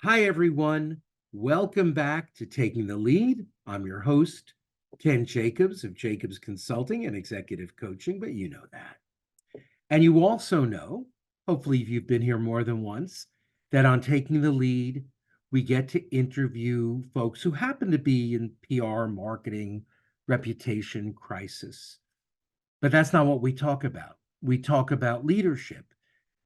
Hi, everyone. Welcome back to Taking the Lead. I'm your host, Ken Jacobs of Jacobs Consulting and Executive Coaching, but you know that. And you also know, hopefully, if you've been here more than once, that on Taking the Lead, we get to interview folks who happen to be in PR, marketing, reputation, crisis. But that's not what we talk about. We talk about leadership.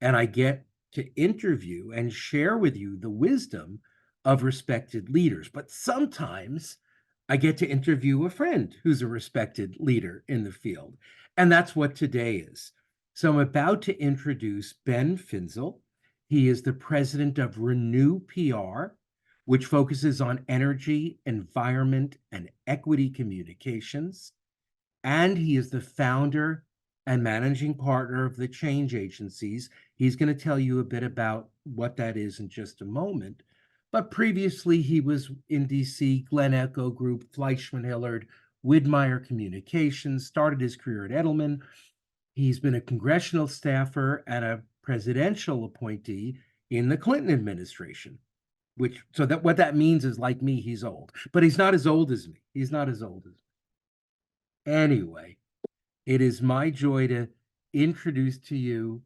And I get to interview and share with you the wisdom of respected leaders. But sometimes I get to interview a friend who's a respected leader in the field. And that's what today is. So I'm about to introduce Ben Finzel. He is the president of Renew PR, which focuses on energy, environment, and equity communications. And he is the founder and managing partner of the Change Agencies. He's going to tell you a bit about what that is in just a moment. But previously, he was in DC, Glen Echo Group, Fleischman Hillard, Widmeyer Communications, started his career at Edelman. He's been a congressional staffer and a presidential appointee in the Clinton administration. So that what that means is, like me, he's old, but he's not as old as me. He's not as old as me. Anyway, it is my joy to introduce to you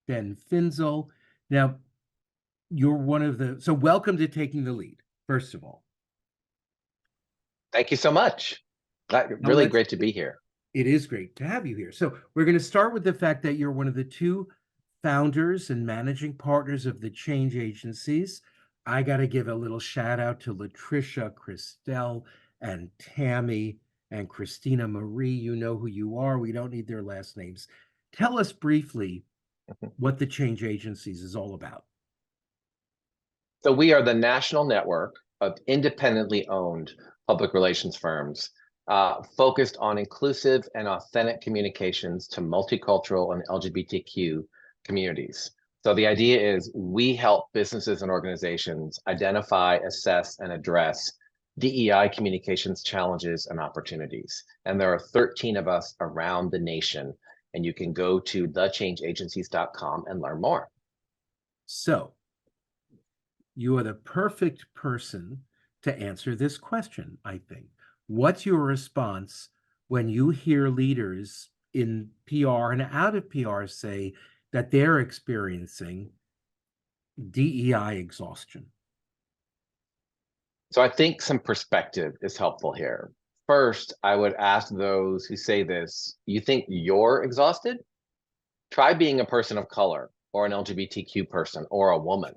Ben Finzel. Now, so welcome to Taking the Lead, first of all. Thank you so much. Really great to be here. It is great to have you here. So we're going to start with the fact that you're one of the two founders and managing partners of the Change Agencies. I got to give a little shout out to Latricia, Christelle, and Tammy, and Christina Marie. You know who you are. We don't need their last names. Tell us briefly what the Change Agencies is all about. So we are the national network of independently owned public relations firms focused on inclusive and authentic communications to multicultural and LGBTQ communities. So the idea is we help businesses and organizations identify, assess, and address DEI communications challenges and opportunities. And there are 13 of us around the nation, and you can go to thechangeagencies.com and learn more. So you are the perfect person to answer this question, I think. What's your response when you hear leaders in PR and out of PR say that they're experiencing DEI exhaustion? So I think some perspective is helpful here. First, I would ask those who say this, you think you're exhausted? Try being a person of color or an LGBTQ person or a woman.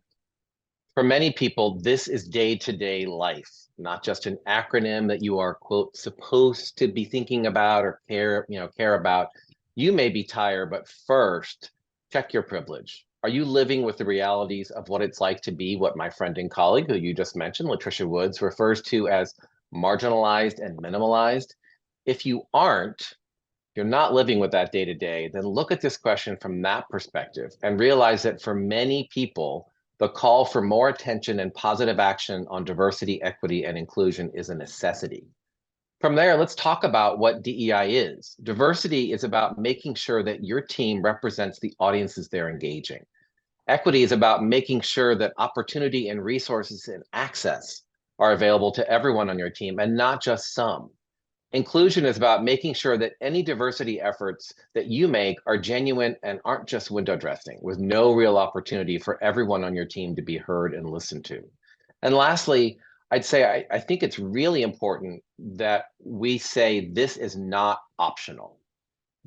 For many people, this is day-to-day life, not just an acronym that you are, quote, supposed to be thinking about or care about. You may be tired, but first, check your privilege. Are you living with the realities of what it's like to be what my friend and colleague, who you just mentioned, Latricia Woods, refers to as marginalized and minimalized? If you aren't, you're not living with that day to day, then look at this question from that perspective and realize that for many people, the call for more attention and positive action on diversity, equity, and inclusion is a necessity. From there, let's talk about what DEI is. Diversity is about making sure that your team represents the audiences they're engaging. Equity is about making sure that opportunity and resources and access are available to everyone on your team and not just some. Inclusion is about making sure that any diversity efforts that you make are genuine and aren't just window dressing, with no real opportunity for everyone on your team to be heard and listened to. And lastly, I'd say I think it's really important that we say this is not optional.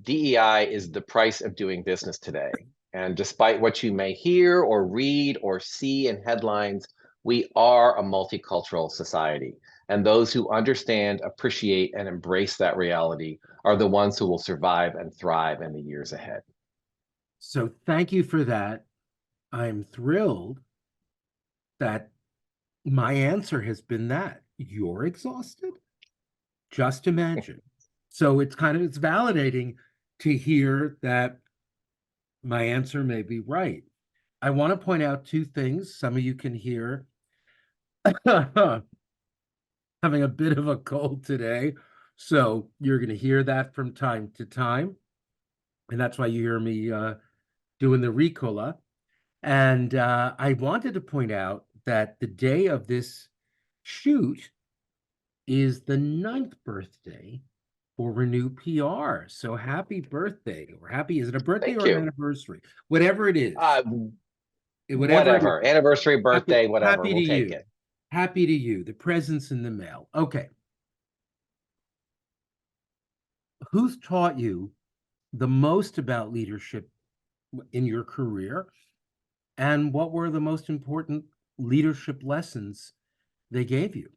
DEI is the price of doing business today. And despite what you may hear or read or see in headlines, we are a multicultural society. And those who understand, appreciate, and embrace that reality are the ones who will survive and thrive in the years ahead. So thank you for that. I'm thrilled that my answer has been that you're exhausted. Just imagine. So it's validating to hear that my answer may be right. I want to point out two things. Some of you can hear having a bit of a cold today. So you're going to hear that from time to time. And that's why you hear me doing the Ricola. And I wanted to point out that the day of this shoot is the 9th birthday for Renew PR. So happy birthday, or happy, is it a birthday Thank or an you. anniversary? Whatever it is, Uh, whatever it is, whatever, anniversary, happy, birthday, whatever, happy to we'll take you. it. Happy to you. The present's in the mail. Okay. Who's taught you the most about leadership in your career? And what were the most important leadership lessons they gave you?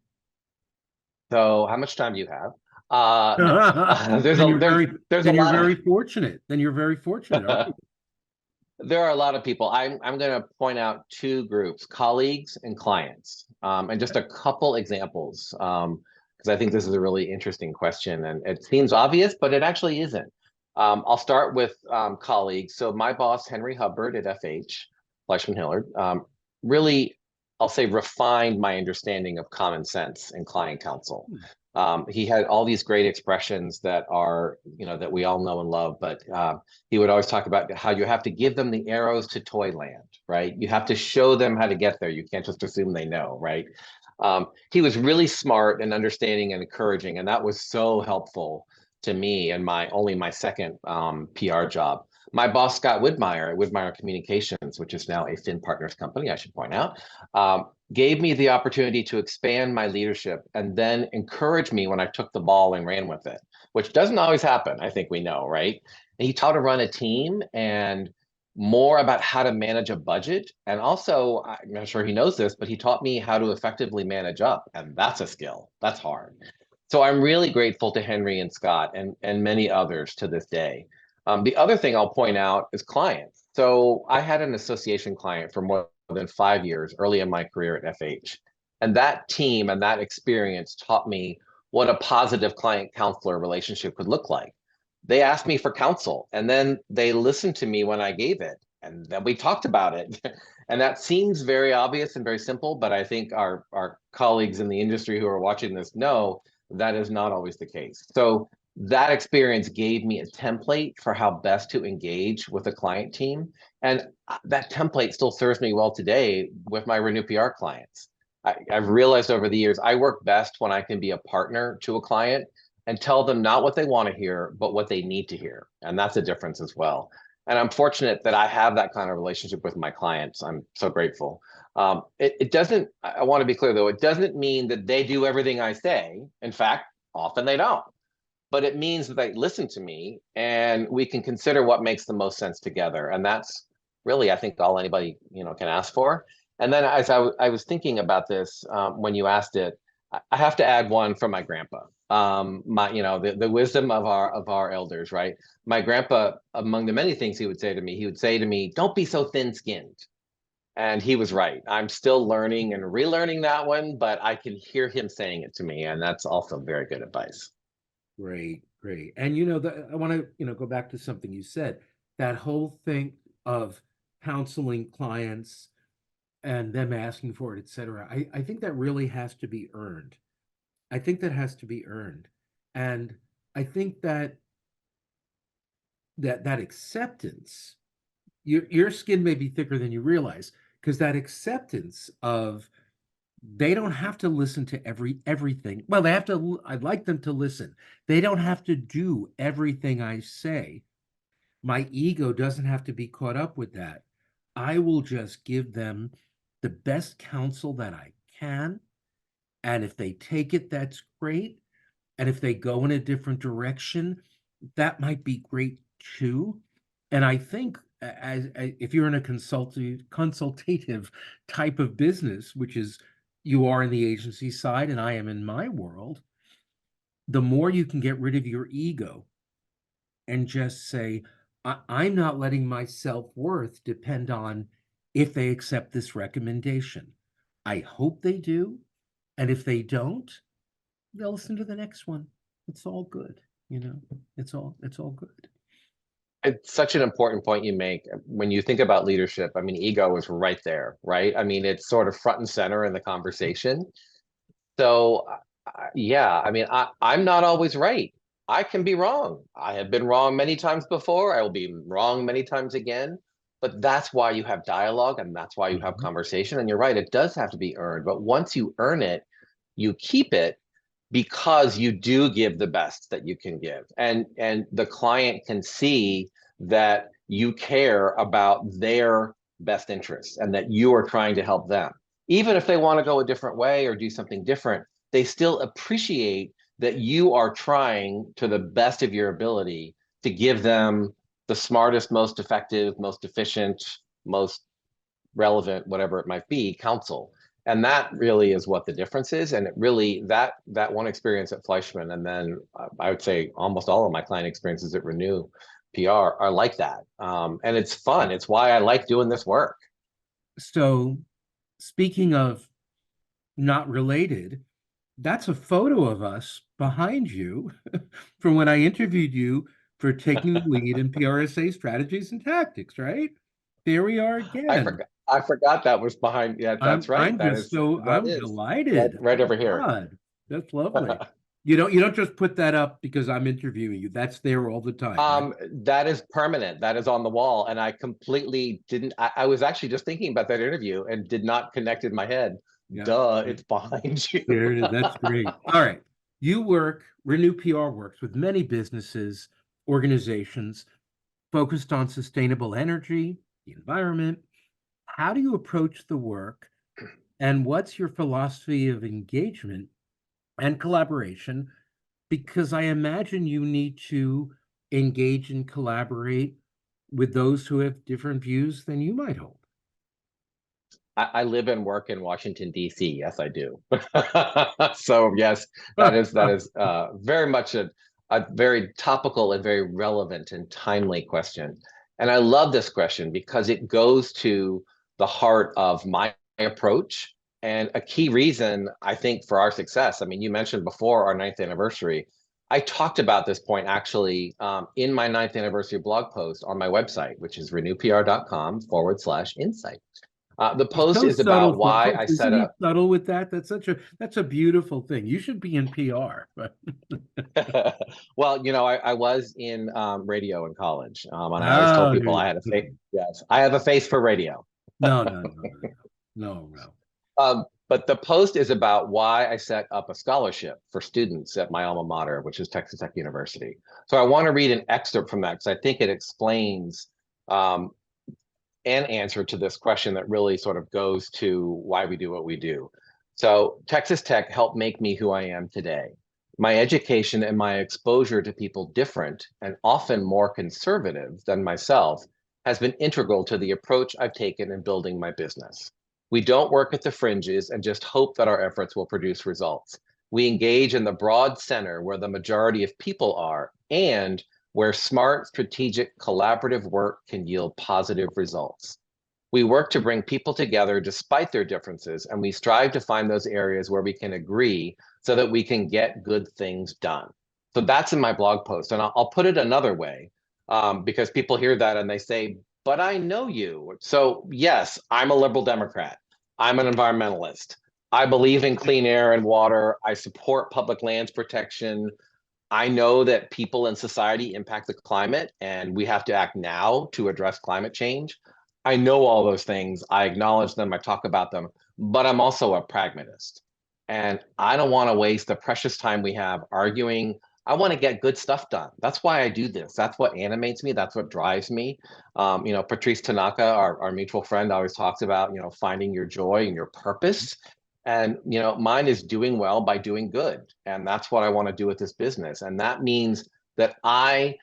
So how much time do you have? No, there's Then a you're there's very there's a then you're lot very of fortunate. Then you're very fortunate, aren't you? there are a lot of people. I'm going to point out two groups: colleagues and clients, and just a couple examples, because I think this is a really interesting question, and it seems obvious, but it actually isn't. I'll start with colleagues. So my boss, Henry Hubbard at FH, Fleischman Hillard, really, I'll say, refined my understanding of common sense in client counsel. He had all these great expressions that are, that we all know and love, but he would always talk about how you have to give them the arrows to Toyland, right? You have to show them how to get there. You can't just assume they know, right? He was really smart and understanding and encouraging, and that was so helpful to me and my second PR job. My boss, Scott Widmeyer at Widmeyer Communications, which is now a Finn Partners company, I should point out, gave me the opportunity to expand my leadership and then encourage me when I took the ball and ran with it, which doesn't always happen, I think we know, right? And he taught to run a team and more about how to manage a budget. And also, I'm not sure he knows this, but he taught me how to effectively manage up. And that's a skill. That's hard. So I'm really grateful to Henry and Scott and many others to this day. The other thing I'll point out is clients. So I had an association client for more than 5 years early in my career at FH. And that team and that experience taught me what a positive client counselor relationship could look like. They asked me for counsel and then they listened to me when I gave it. And then we talked about it. And that seems very obvious and very simple, but I think our colleagues in the industry who are watching this know that is not always the case. So that experience gave me a template for how best to engage with a client team. And that template still serves me well today with my Renew PR clients. I've realized over the years, I work best when I can be a partner to a client and tell them not what they want to hear, but what they need to hear. And that's a difference as well. And I'm fortunate that I have that kind of relationship with my clients. I'm so grateful. It doesn't, I want to be clear though, it doesn't mean that they do everything I say. In fact, often they don't. But it means that they listen to me and we can consider what makes the most sense together. And that's really, I think, all anybody can ask for. And then as I was thinking about this when you asked it, I have to add one from my grandpa. The wisdom of our elders, right? My grandpa, among the many things he would say to me, "Don't be so thin-skinned." And he was right. I'm still learning and relearning that one, but I can hear him saying it to me, and that's also very good advice. Great, great. And I want to, go back to something you said. That whole thing of counseling clients and them asking for it, et cetera. I think that really has to be earned. I think that has to be earned. And I think that acceptance, your skin may be thicker than you realize, because that acceptance of they don't have to listen to everything. Well, they have to, I'd like them to listen. They don't have to do everything I say. My ego doesn't have to be caught up with that. I will just give them the best counsel that I can. And if they take it, that's great. And if they go in a different direction, that might be great too. And I think as if you're in a consultative type of business, which is you are in the agency side and I am in my world, the more you can get rid of your ego and just say, I'm not letting my self-worth depend on if they accept this recommendation. I hope they do. And if they don't, they'll listen to the next one. It's all good, you know. It's all good. It's such an important point you make when you think about leadership. I mean, ego is right there, right? I mean, it's sort of front and center in the conversation. So, yeah, I mean, I'm not always right. I can be wrong. I have been wrong many times before. I will be wrong many times again. But that's why you have dialogue and that's why you have Mhm. conversation. And you're right, it does have to be earned. But once you earn it, you keep it because you do give the best that you can give. And the client can see that you care about their best interests and that you are trying to help them. Even if they want to go a different way or do something different, they still appreciate that you are trying to the best of your ability to give them the smartest, most effective, most efficient, most relevant, whatever it might be, counsel. And that really is what the difference is. And it really, that one experience at Fleischman, and then I would say almost all of my client experiences at Renew PR are like that. And it's fun. It's why I like doing this work. So, speaking of not related, that's a photo of us behind you from when I interviewed you for taking the lead in PRSA strategies and tactics, right? There we are again. I forgot that was behind. Yeah, that's right. I'm just so That I'm is right, delighted. right Oh over here. God, that's lovely. You don't just put that up because I'm interviewing you. That's there all the time, right? That is permanent. That is on the wall. And I completely didn't, I was actually just thinking about that interview and did not connect in my head. Yeah. Duh, it's behind you. There it is. That's great. All right. Renew PR works with many businesses, organizations focused on sustainable energy, the environment. How do you approach the work? And what's your philosophy of engagement and collaboration? Because I imagine you need to engage and collaborate with those who have different views than you might hold. I live and work in Washington, D.C. Yes, I do. So yes, that is very much a very topical and very relevant and timely question. And I love this question because it goes to the heart of my approach and a key reason I think for our success. I mean, you mentioned before our ninth anniversary. I talked about this point actually in my ninth anniversary blog post on my website, which is renewpr.com/insight. The He's post so is subtle, about why folks. I Isn't set he up. subtle with that? That's a beautiful thing. You should be in PR. But Well, I was in radio in college, and I always told oh, people I had a face. Yes, I have a face for radio. no, no, no, no, no, no. But the post is about why I set up a scholarship for students at my alma mater, which is Texas Tech University. So I want to read an excerpt from that because I think it explains um, an answer to this question that really sort of goes to why we do what we do. So Texas Tech helped make me who I am today. My education and my exposure to people different and often more conservative than myself has been integral to the approach I've taken in building my business. We don't work at the fringes and just hope that our efforts will produce results. We engage in the broad center where the majority of people are and where smart, strategic, collaborative work can yield positive results. We work to bring people together despite their differences, and we strive to find those areas where we can agree so that we can get good things done. So that's in my blog post, and I'll put it another way because people hear that and they say, but I know you. So yes, I'm a liberal Democrat. I'm an environmentalist. I believe in clean air and water. I support public lands protection. I know that people in society impact the climate and we have to act now to address climate change. I know all those things. I acknowledge them. I talk about them, but I'm also a pragmatist. And I don't want to waste the precious time we have arguing. I want to get good stuff done. That's why I do this. That's what animates me. That's what drives me. Patrice Tanaka, our mutual friend, always talks about, finding your joy and your purpose. And mine is doing well by doing good. And that's what I want to do with this business. And that means that I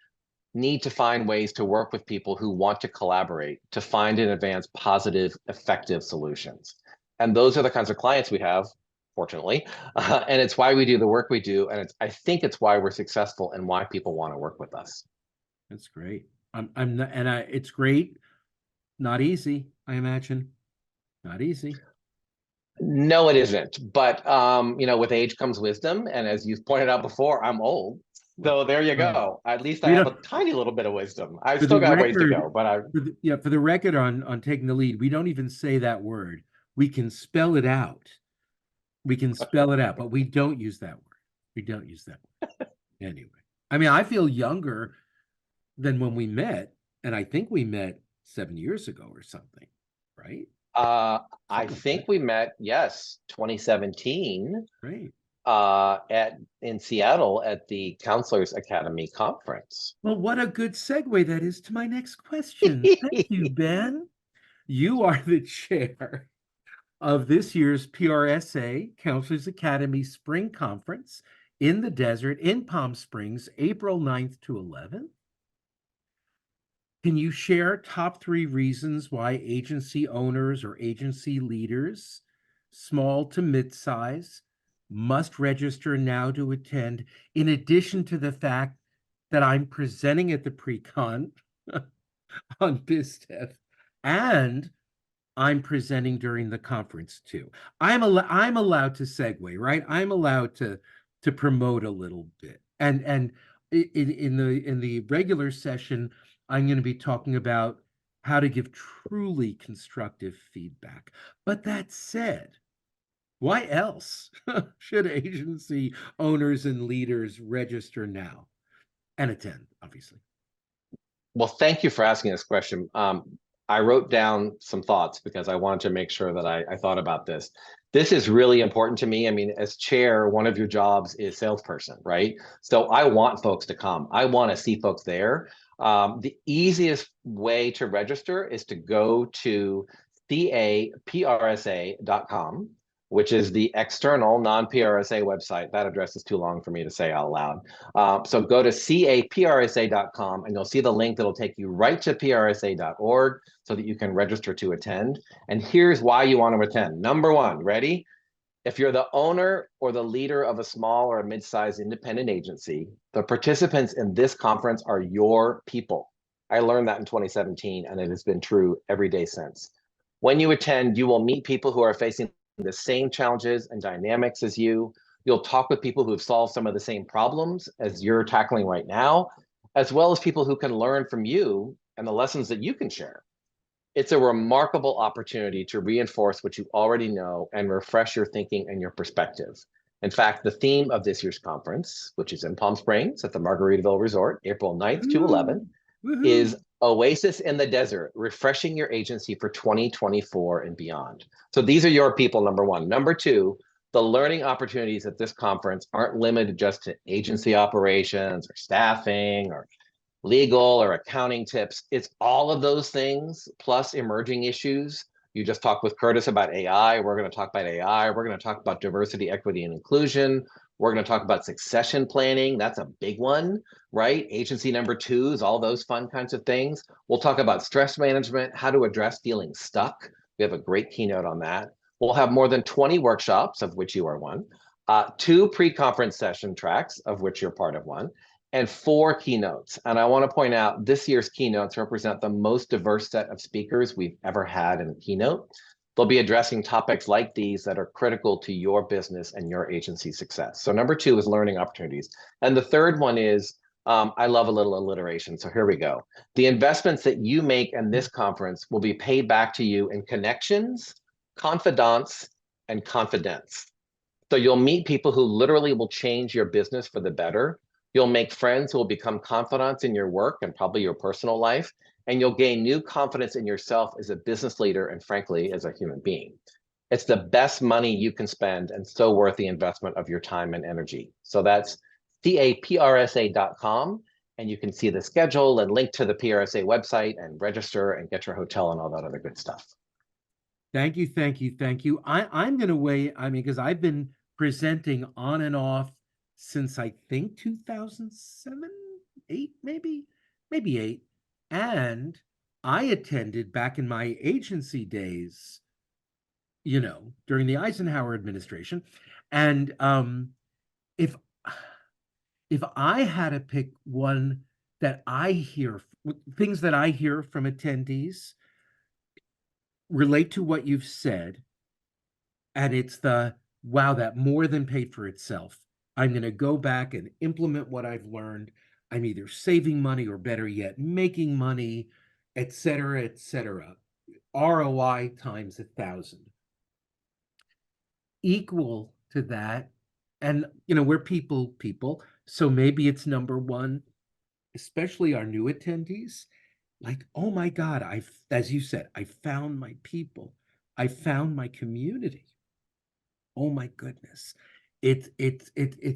need to find ways to work with people who want to collaborate to find and advance positive, effective solutions. And those are the kinds of clients we have, fortunately. And it's why we do the work we do. And I think it's why we're successful and why people want to work with us. That's great. I'm not, and it's great. Not easy, I imagine. Not easy. No, it isn't. But with age comes wisdom. And as you've pointed out before, I'm old. So there you Well, go. At least I we have don't, a tiny little bit of wisdom. I've for the still got ways to record, go, but I for the record on taking the lead, we don't even say that word. We can spell it out. We can spell it out, but we don't use that word. We don't use that word. Anyway, I mean, I feel younger than when we met, and I think we met 7 years ago or something, right? I Something like think that, we met, yes, 2017 right? in Seattle at the Counselors Academy conference. Well, what a good segue that is to my next question. Thank you, Ben. You are the chair of this year's PRSA Counselors Academy Spring Conference in the desert in Palm Springs, April 9th to 11th. Can you share top 3 reasons why agency owners or agency leaders, small to mid-size, must register now to attend, in addition to the fact that I'm presenting at the pre-con on BizDev and I'm presenting during the conference too. I'm allowed to segue, right? I'm allowed to promote a little bit. And in the regular session, I'm going to be talking about how to give truly constructive feedback. But that said, why else should agency owners and leaders register now and attend, obviously? Well, thank you for asking this question. I wrote down some thoughts because I wanted to make sure that I thought about this. This is really important to me. I mean, as chair, one of your jobs is salesperson, right? So I want folks to come. I want to see folks there. The easiest way to register is to go to caprsa.com, which is the external non-PRSA website. That address is too long for me to say out loud. So go to caprsa.com and you'll see the link that'll take you right to prsa.org so that you can register to attend. And here's why you want to attend. Number one, ready? If you're the owner or the leader of a small or a mid-sized independent agency, the participants in this conference are your people. I learned that in 2017, and it has been true every day since. When you attend, you will meet people who are facing the same challenges and dynamics as you. You'll talk with people who have solved some of the same problems as you're tackling right now, as well as people who can learn from you and the lessons that you can share. It's a remarkable opportunity to reinforce what you already know and refresh your thinking and your perspective. In fact, the theme of this year's conference, which is in Palm Springs at the Margaritaville Resort, April 9th to 11th, is Oasis in the Desert, refreshing your agency for 2024 and beyond. So these are your people, number one. Number two, the learning opportunities at this conference aren't limited just to agency operations or staffing or legal or accounting tips. It's all of those things plus emerging issues. You just talked with Curtis about AI. We're going to talk about AI. We're going to talk about diversity, equity, and inclusion. We're going to talk about succession planning. That's a big one, right? Agency number twos, all those fun kinds of things. We'll talk about stress management, how to address feeling stuck. We have a great keynote on that. We'll have more than 20 workshops, of which you are one, 2 pre-conference session tracks, of which you're part of one, and 4 keynotes. And I want to point out this year's keynotes represent the most diverse set of speakers we've ever had in a keynote. They'll be addressing topics like these that are critical to your business and your agency success. So number 2 is learning opportunities. And the third one is, I love a little alliteration. So here we go. The investments that you make in this conference will be paid back to you in connections, confidants, and confidence. So you'll meet people who literally will change your business for the better. You'll make friends who will become confidants in your work and probably your personal life. And you'll gain new confidence in yourself as a business leader and frankly, as a human being. It's the best money you can spend and so worth the investment of your time and energy. So that's caprsa.com. And you can see the schedule and link to the PRSA website and register and get your hotel and all that other good stuff. Thank you, thank you, thank you. I'm going to wait. I mean, because I've been presenting on and off since I think 2007, 8, maybe 8. And I attended back in my agency days, during the Eisenhower administration. And if if I had to pick one that I hear, things that I hear from attendees relate to what you've said, and it's the wow, that more than paid for itself. I'm going to go back and implement what I've learned. I'm either saving money or better yet, making money, et cetera, et cetera. ROI times 1,000. Equal to that, and we're people, so maybe it's number one, especially our new attendees, like, oh my God, as you said, I found my people. I found my community. Oh my goodness. It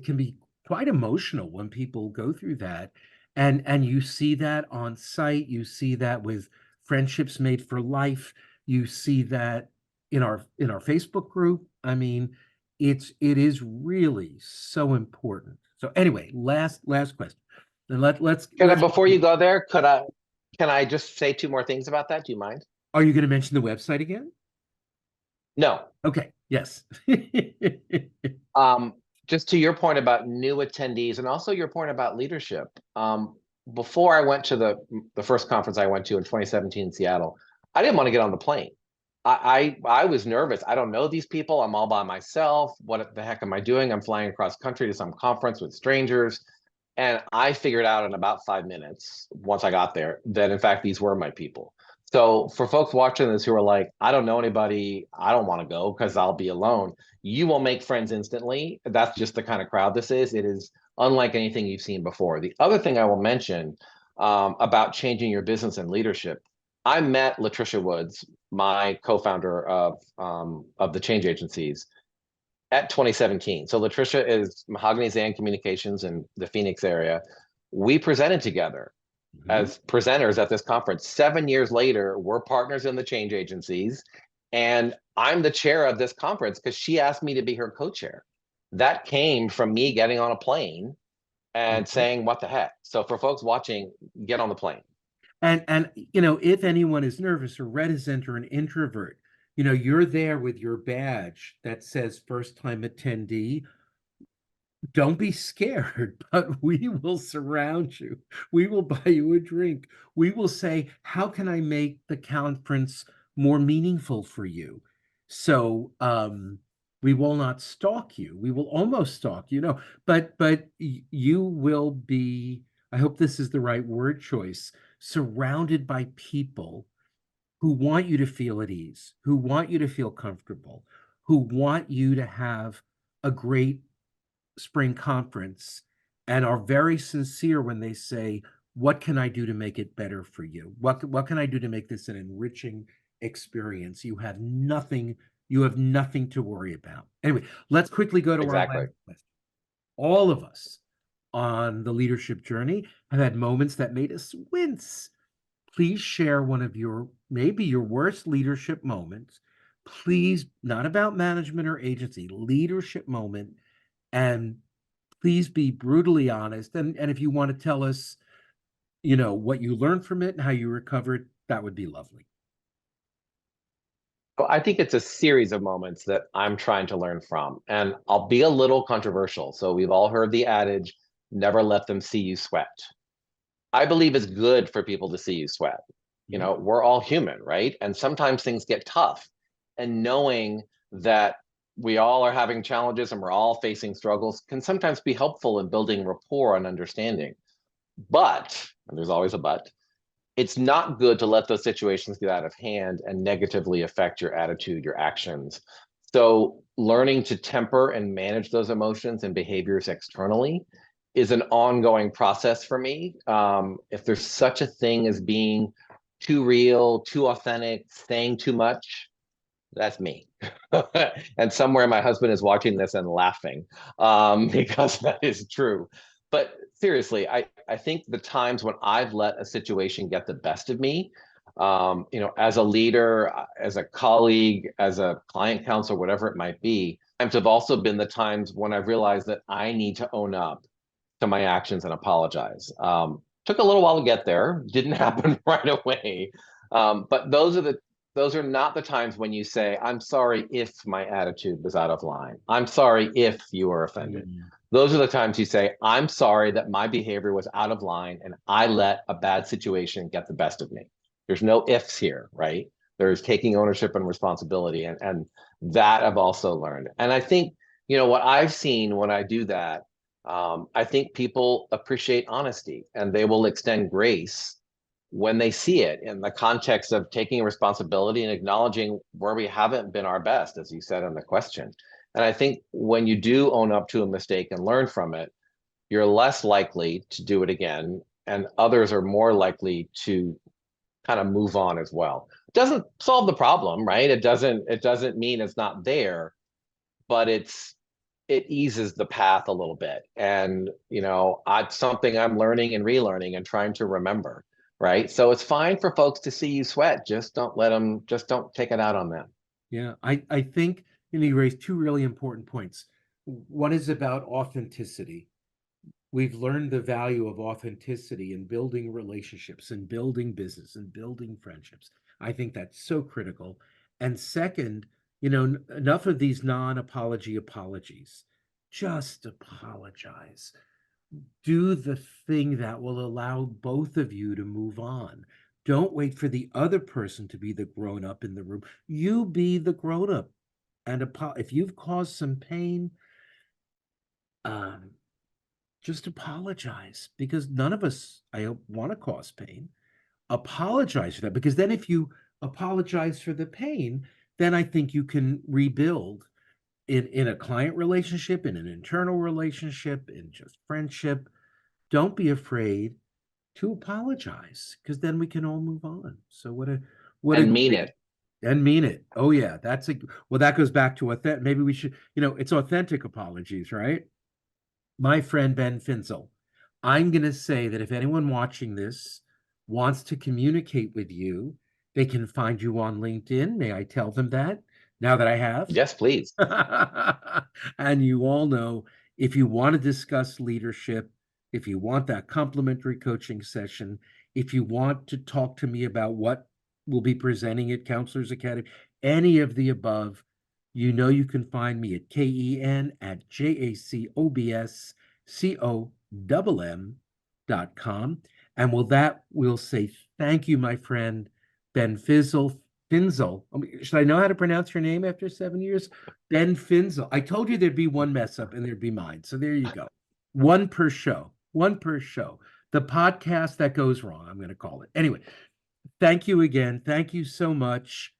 can be quite emotional when people go through that. And you see that on site, you see that with friendships made for life, you see that in our Facebook group. I mean, it is really so important. So anyway, last question. And Can I, let's before you go there, can I just say two more things about that? Do you mind? are you going to mention the website again? No. Okay, yes. Um, just to your point about new attendees and also your point about leadership. Before I went to the first conference I went to in 2017 in Seattle, I didn't want to get on the plane. I was nervous. I don't know these people. I'm all by myself. What the heck am I doing? I'm flying across country to some conference with strangers. And I figured out in about 5 minutes, once I got there, that in fact, these were my people. So for folks watching this who are like, I don't know anybody, I don't want to go because I'll be alone, you will make friends instantly. That's just the kind of crowd this is. It is unlike anything you've seen before. The other thing I will mention about changing your business and leadership, I met Latricia Woods, my co-founder of the change agencies, at 2017. So Latricia is Mahogany Zan Communications in the Phoenix area. We presented together Mhm. as presenters at this conference. 7 years later, we're partners in the change agencies. And I'm the chair of this conference because she asked me to be her co-chair. That came from me getting on a plane and Mhm. saying, what the heck? So for folks watching, get on the plane. And if anyone is nervous or reticent or an introvert, you're there with your badge that says first time attendee. Don't be scared, but we will surround you. We will buy you a drink. We will say, how can I make the conference more meaningful for you? So we will not stalk you. We will almost stalk you. No, but you will be, I hope this is the right word choice, surrounded by people who want you to feel at ease, who want you to feel comfortable, who want you to have a great spring conference and are very sincere when they say, what can I do to make it better for you? What can I do to make this an enriching experience? You have nothing to worry about. Anyway, let's quickly go to our Exactly. last question. All of us on the leadership journey have had moments that made us wince. Please share one of your, maybe your worst leadership moments. Please, not about management or agency, leadership moment. And please be brutally honest. And if you want to tell us, what you learned from it and how you recovered, that would be lovely. Well, I think it's a series of moments that I'm trying to learn from. And I'll be a little controversial. So we've all heard the adage, never let them see you sweat. I believe it's good for people to see you sweat. Mhm. We're all human, right? And sometimes things get tough. And knowing that we all are having challenges and we're all facing struggles can sometimes be helpful in building rapport and understanding. But, and there's always a but, it's not good to let those situations get out of hand and negatively affect your attitude, your actions. So, learning to temper and manage those emotions and behaviors externally is an ongoing process for me. If there's such a thing as being too real, too authentic, saying too much, that's me. And somewhere my husband is watching this and laughing because that is true. But seriously, I think the times when I've let a situation get the best of me, as a leader, as a colleague, as a client counselor, whatever it might be, times have also been the times when I've realized that I need to own up to my actions and apologize. Took a little while to get there, didn't happen right away. But those are not the times when you say, I'm sorry if my attitude was out of line. I'm sorry if you were offended. Mm. Those are the times you say, I'm sorry that my behavior was out of line and I let a bad situation get the best of me. There's no ifs here, right? There's taking ownership and responsibility. And that I've also learned. And I think, what I've seen when I do that, I think people appreciate honesty and they will extend grace when they see it in the context of taking responsibility and acknowledging where we haven't been our best, as you said in the question. And I think when you do own up to a mistake and learn from it, you're less likely to do it again, and others are more likely to kind of move on as well. It doesn't solve the problem, right? It doesn't mean it's not there, but it eases the path a little bit. And it's something I'm learning and relearning and trying to remember, right? So it's fine for folks to see you sweat. Just don't take it out on them. Yeah, I think you raised two really important points. One is about authenticity. We've learned the value of authenticity in building relationships and building business and building friendships. I think that's so critical. And second, enough of these non-apology apologies. Just apologize. Do the thing that will allow both of you to move on. Don't wait for the other person to be the grown up in the room. You be the grown up. And if you've caused some pain, um, just apologize, because none of us, I hope, want to cause pain. Apologize for that, because then if you apologize for the pain, then I think you can rebuild in a client relationship, in an internal relationship, in just friendship. Don't be afraid to apologize, because then we can all move on. So what a And mean great, it. and mean it. Oh yeah, well, that goes back to authentic. Maybe we should, it's authentic apologies, right? My friend Ben Finzel, I'm going to say that if anyone watching this wants to communicate with you, they can find you on LinkedIn. May I tell them that now that I have? Yes, please. And you all know, if you want to discuss leadership, if you want that complimentary coaching session, if you want to talk to me about what we'll be presenting at Counselors Academy, any of the above, you can find me at KEN@JACOBSCOMM.com. And with that, we'll say thank you, my friend, Ben Fizzle. Finzel. Should I know how to pronounce your name after 7 years? Ben Finzel. I told you there'd be one mess up and there'd be mine. So there you go. One per show. One per show. The podcast that goes wrong, I'm going to call it. Anyway, thank you again. Thank you so much.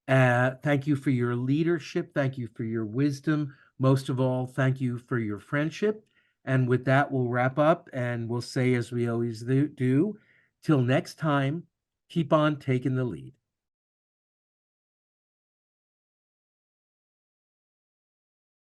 Thank you for your leadership. Thank you for your wisdom. Most of all, thank you for your friendship. And with that, we'll wrap up and we'll say, as we always do, till next time, keep on taking the lead.